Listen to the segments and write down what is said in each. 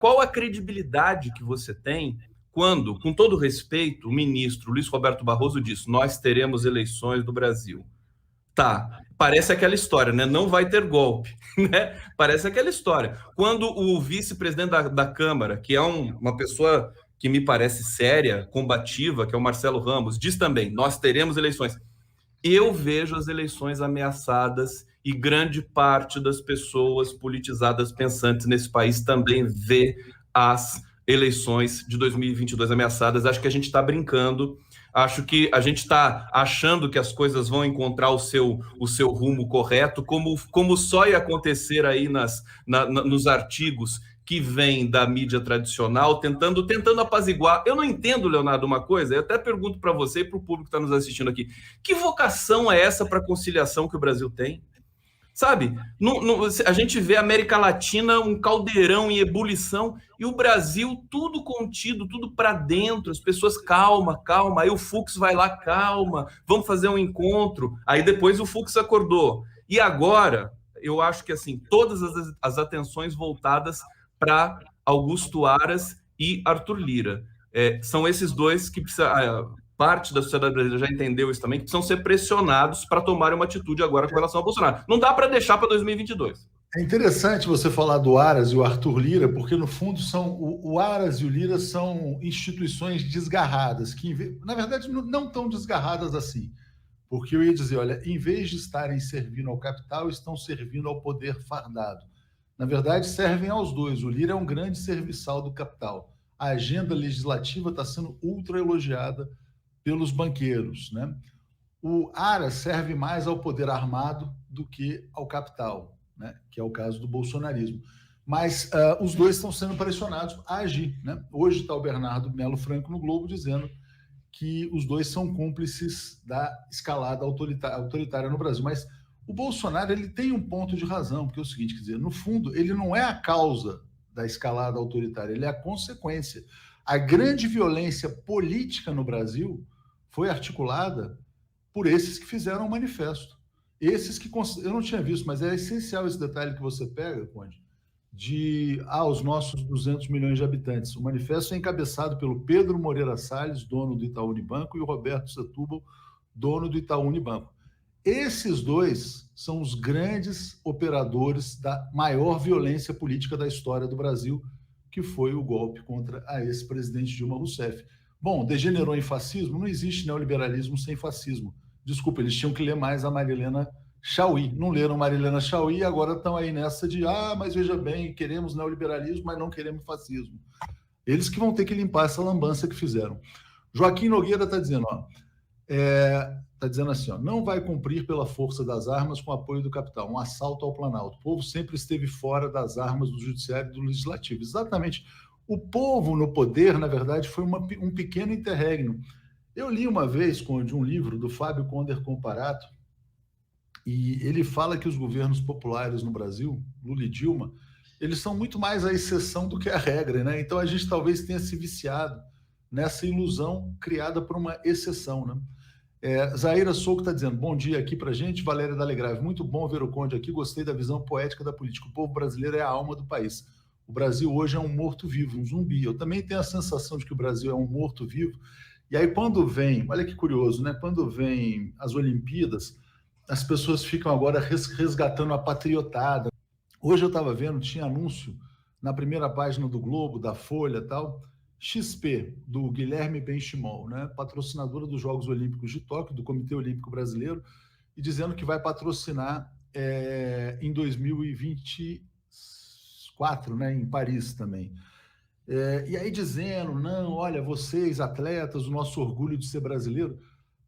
qual a credibilidade que você tem quando, com todo respeito, o ministro Luiz Roberto Barroso disse: nós teremos eleições do Brasil. Tá, parece aquela história, né? Não vai ter golpe, né? Parece aquela história. Quando o vice-presidente da Câmara, que é uma pessoa que me parece séria, combativa, que é o Marcelo Ramos, diz também: nós teremos eleições. Eu vejo as eleições ameaçadas e grande parte das pessoas politizadas pensantes nesse país também vê as eleições de 2022 ameaçadas. Acho que a gente está brincando, acho que a gente está achando que as coisas vão encontrar o seu rumo correto, como só ia acontecer aí nos artigos que vem da mídia tradicional, tentando apaziguar. Eu não entendo, Leonardo, uma coisa, eu até pergunto para você e para o público que está nos assistindo aqui, que vocação é essa para a conciliação que o Brasil tem? Sabe, a gente vê a América Latina um caldeirão em ebulição e o Brasil tudo contido, tudo para dentro, as pessoas calma, aí o Fux vai lá, calma, vamos fazer um encontro, aí depois o Fux acordou. E agora, eu acho que assim, todas as atenções voltadas para Augusto Aras e Arthur Lira. São esses dois que parte da sociedade brasileira já entendeu isso também, que precisam ser pressionados para tomarem uma atitude agora com relação ao Bolsonaro. Não dá para deixar para 2022. É interessante você falar do Aras e o Arthur Lira, porque no fundo o Aras e o Lira são instituições desgarradas, que na verdade não tão desgarradas assim. Porque eu ia dizer, olha, em vez de estarem servindo ao capital, estão servindo ao poder fardado. Na verdade, servem aos dois. O Lira é um grande serviçal do capital. A agenda legislativa está sendo ultra elogiada pelos banqueiros, né? O Aras serve mais ao poder armado do que ao capital, né? Que é o caso do bolsonarismo. Mas os dois estão sendo pressionados a agir, né? Hoje está o Bernardo Melo Franco no Globo dizendo que os dois são cúmplices da escalada autoritária no Brasil. Mas o Bolsonaro ele tem um ponto de razão, porque é o seguinte, quer dizer, no fundo, ele não é a causa da escalada autoritária, ele é a consequência. A grande violência política no Brasil foi articulada por esses que fizeram o manifesto. Esses que... Eu não tinha visto, mas é essencial esse detalhe que você pega, Conde, de os nossos 200 milhões de habitantes. O manifesto é encabeçado pelo Pedro Moreira Salles, dono do Itaú Unibanco, e o Roberto Setúbal, dono do Itaú Unibanco. Esses dois são os grandes operadores da maior violência política da história do Brasil, que foi o golpe contra a ex-presidente Dilma Rousseff. Bom, degenerou em fascismo? Não existe neoliberalismo sem fascismo. Desculpa, eles tinham que ler mais a Marilena Chaui. Não leram Marilena Chaui e agora estão aí nessa de mas veja bem, queremos neoliberalismo, mas não queremos fascismo. Eles que vão ter que limpar essa lambança que fizeram. Joaquim Nogueira está dizendo, está dizendo assim, não vai cumprir pela força das armas com o apoio do capital, um assalto ao Planalto. O povo sempre esteve fora das armas do judiciário e do legislativo. Exatamente. O povo no poder, na verdade, foi um pequeno interregno. Eu li uma vez, Conde, um livro do Fábio Conder Comparato, e ele fala que os governos populares no Brasil, Lula e Dilma, eles são muito mais a exceção do que a regra, né? Então a gente talvez tenha se viciado nessa ilusão criada por uma exceção, né? Zaira Souco está dizendo, bom dia aqui para gente, Valéria Dalegrave, muito bom ver o Conde aqui, gostei da visão poética da política, o povo brasileiro é a alma do país. O Brasil hoje é um morto-vivo, um zumbi. Eu também tenho a sensação de que o Brasil é um morto-vivo. E aí, quando vem, olha que curioso, né? Quando vem as Olimpíadas, as pessoas ficam agora resgatando a patriotada. Hoje eu estava vendo, tinha anúncio na primeira página do Globo, da Folha e tal, XP, do Guilherme Benchimol, né? Patrocinadora dos Jogos Olímpicos de Tóquio, do Comitê Olímpico Brasileiro, e dizendo que vai patrocinar em 2024, né, em Paris também. E aí dizendo, não, olha, vocês, atletas, o nosso orgulho de ser brasileiro.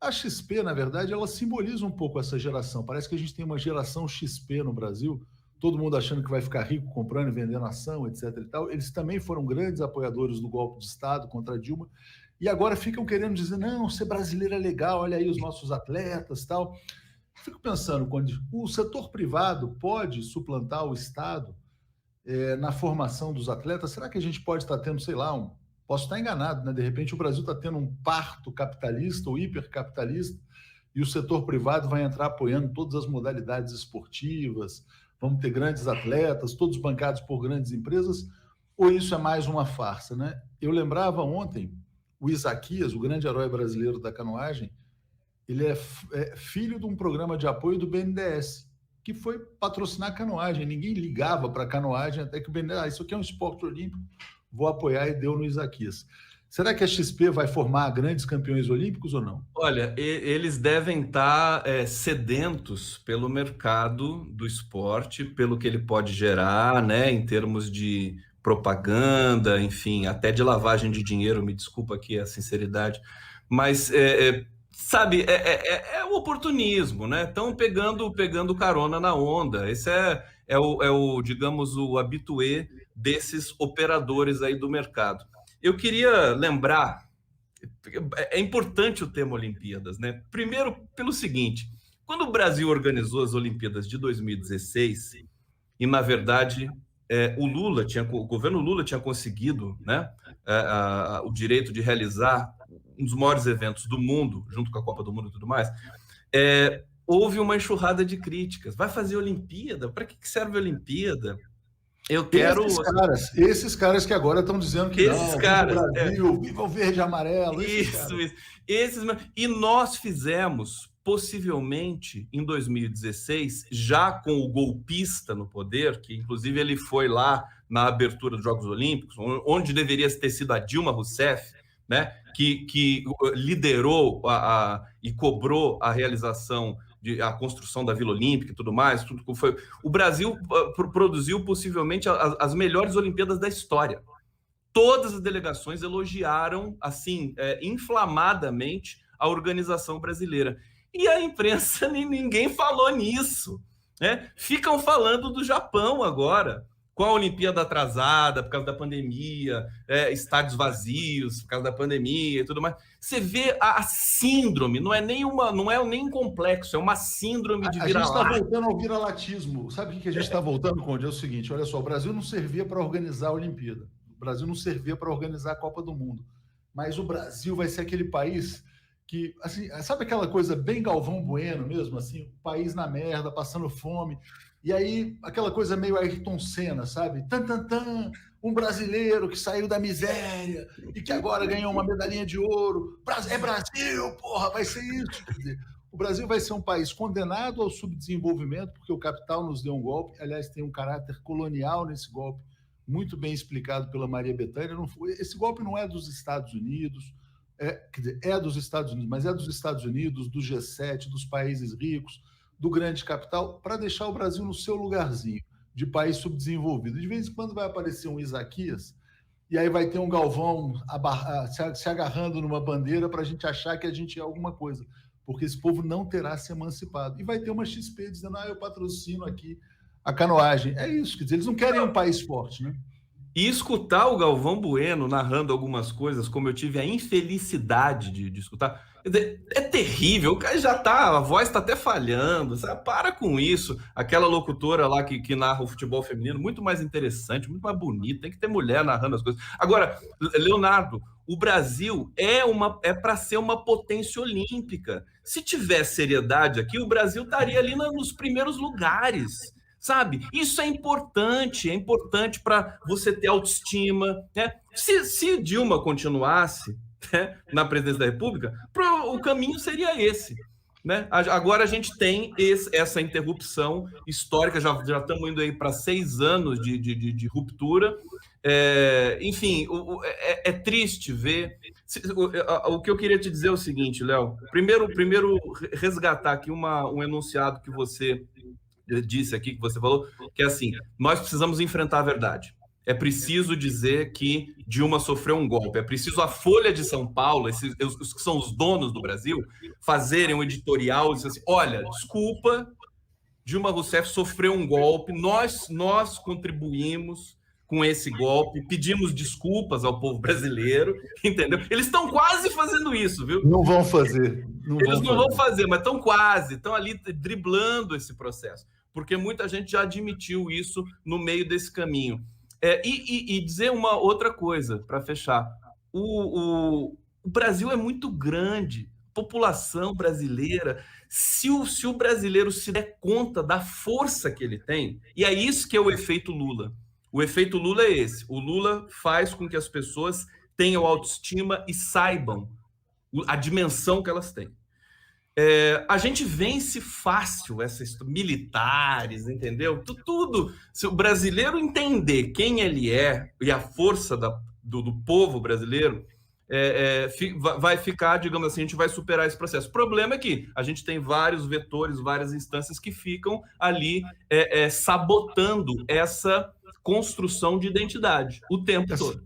A XP, na verdade, ela simboliza um pouco essa geração. Parece que a gente tem uma geração XP no Brasil, todo mundo achando que vai ficar rico comprando e vendendo ação, etc. e tal. Eles também foram grandes apoiadores do golpe de Estado contra a Dilma, e agora ficam querendo dizer, não, ser brasileiro é legal, olha aí os nossos atletas e tal. Fico pensando, quando o setor privado pode suplantar o Estado na formação dos atletas, será que a gente pode estar tendo, sei lá, posso estar enganado, né? De repente o Brasil está tendo um parto capitalista ou hipercapitalista e o setor privado vai entrar apoiando todas as modalidades esportivas, vamos ter grandes atletas, todos bancados por grandes empresas, ou isso é mais uma farsa, né? Eu lembrava ontem, o Isaquias, o grande herói brasileiro da canoagem, ele é filho de um programa de apoio do BNDES, que foi patrocinar a canoagem. Ninguém ligava para a canoagem, até que o BNDES, isso aqui é um esporte olímpico, vou apoiar, e deu no Isaquias. Será que a XP vai formar grandes campeões olímpicos ou não? Olha, eles devem estar sedentos pelo mercado do esporte, pelo que ele pode gerar, né, em termos de propaganda, enfim, até de lavagem de dinheiro, me desculpa aqui a sinceridade, mas sabe, é o oportunismo, né? Estão pegando carona na onda. Esse é o, digamos, o habitué desses operadores aí do mercado. Eu queria lembrar, é importante o tema Olimpíadas, né? Primeiro, pelo seguinte, quando o Brasil organizou as Olimpíadas de 2016, e na verdade o governo Lula tinha conseguido, né, o direito de realizar um dos maiores eventos do mundo, junto com a Copa do Mundo e tudo mais, houve uma enxurrada de críticas. Vai fazer Olimpíada? Para que serve a Olimpíada? Eu quero... Esses caras que agora estão dizendo que esses caras, viva o Brasil, viva o verde e amarelo. Isso. E nós fizemos, possivelmente, em 2016, já com o golpista no poder, que inclusive ele foi lá na abertura dos Jogos Olímpicos, onde deveria ter sido a Dilma Rousseff, né, que liderou e cobrou a realização a construção da Vila Olímpica e tudo mais, tudo foi. O Brasil produziu possivelmente as melhores Olimpíadas da história. Todas as delegações elogiaram, assim, inflamadamente, a organização brasileira. E a imprensa, ninguém falou nisso, né? Ficam falando do Japão agora, com a Olimpíada atrasada por causa da pandemia, estádios vazios por causa da pandemia e tudo mais. Você vê a síndrome, não é nem um complexo, é uma síndrome de vira-lata. A gente está voltando ao viralatismo. Sabe o que a gente está voltando, Conde? É o seguinte, olha só, o Brasil não servia para organizar a Olimpíada. O Brasil não servia para organizar a Copa do Mundo. Mas o Brasil vai ser aquele país que, assim, sabe aquela coisa bem Galvão Bueno mesmo, assim, o país na merda, passando fome. E aí, aquela coisa meio Ayrton Senna, sabe? Um brasileiro que saiu da miséria e que agora ganhou uma medalhinha de ouro. É Brasil, porra, vai ser isso. Quer dizer, o Brasil vai ser um país condenado ao subdesenvolvimento, porque o capital nos deu um golpe. Aliás, tem um caráter colonial nesse golpe, muito bem explicado pela Maria Bethânia. Esse golpe não é dos Estados Unidos, quer dizer, é dos Estados Unidos, mas é dos Estados Unidos, do G7, dos países ricos, do grande capital, para deixar o Brasil no seu lugarzinho de país subdesenvolvido. De vez em quando vai aparecer um Isaquias e aí vai ter um Galvão se agarrando numa bandeira para a gente achar que a gente é alguma coisa, porque esse povo não terá se emancipado. E vai ter uma XP dizendo, eu patrocino aqui a canoagem. É isso, quer dizer, eles não querem um país forte, né? E escutar o Galvão Bueno narrando algumas coisas, como eu tive a infelicidade de escutar, é terrível. O cara já tá, a voz tá até falhando, sabe? Para com isso. Aquela locutora lá que narra o futebol feminino, muito mais interessante, muito mais bonito, tem que ter mulher narrando as coisas. Agora, Leonardo, o Brasil é para ser uma potência olímpica. Se tiver seriedade aqui, o Brasil estaria ali nos primeiros lugares. Sabe? Isso é importante para você ter autoestima, né? Se Dilma continuasse, né, na presidência da República, o caminho seria esse, né? Agora a gente tem essa interrupção histórica, já estamos indo aí para 6 anos de ruptura. Enfim, é triste ver. O que eu queria te dizer é o seguinte, Léo. Primeiro resgatar aqui um enunciado que você disse aqui, que você falou, que é assim, nós precisamos enfrentar a verdade. É preciso dizer que Dilma sofreu um golpe. É preciso a Folha de São Paulo, os que são os donos do Brasil, fazerem um editorial e dizer assim, olha, desculpa, Dilma Rousseff sofreu um golpe, nós contribuímos com esse golpe, pedimos desculpas ao povo brasileiro, entendeu? Eles estão quase fazendo isso, viu? Não vão fazer. Eles não vão fazer, mas estão quase, estão ali driblando esse processo, porque muita gente já admitiu isso no meio desse caminho. E dizer uma outra coisa, para fechar. O Brasil é muito grande, população brasileira. Se o brasileiro se der conta da força que ele tem, e é isso que é o efeito Lula. O efeito Lula é esse. O Lula faz com que as pessoas tenham autoestima e saibam a dimensão que elas têm. A gente vence fácil essas militares, entendeu? Tudo. Se o brasileiro entender quem ele é e a força do povo brasileiro, vai ficar, digamos assim, a gente vai superar esse processo. O problema é que a gente tem vários vetores, várias instâncias que ficam ali sabotando essa construção de identidade o tempo todo.